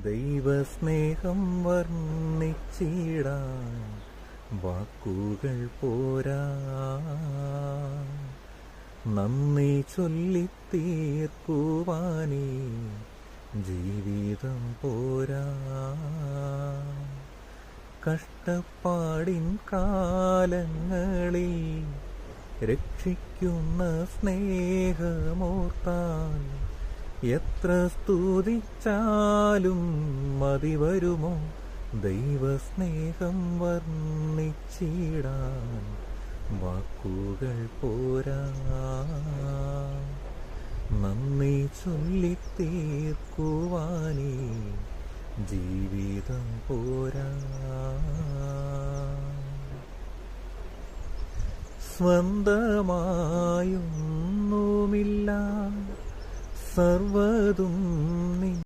ദൈവസ്നേഹം വർണ്ണിച്ചിടാൻ വാക്കുകൾ പോരാ, നന്ദി ചൊല്ലിത്തീർക്കുവാനേ ജീവിതം പോരാ. കഷ്ടപ്പാടിൻ കാലങ്ങളിൽ രക്ഷിക്കുന്ന സ്നേഹമോർത്താൽ എത്ര സ്തുതിച്ചാലും മതി വരുമോ? ദൈവസ്നേഹം വർണ്ണിച്ചിടാൻ വാക്കുകൾ പോരാ, നന്ദി ചൊല്ലിത്തീർക്കുവാനേ ജീവിതം പോരാ. സ്വന്തമായൊന്നുമില്ല, സർവ്വതും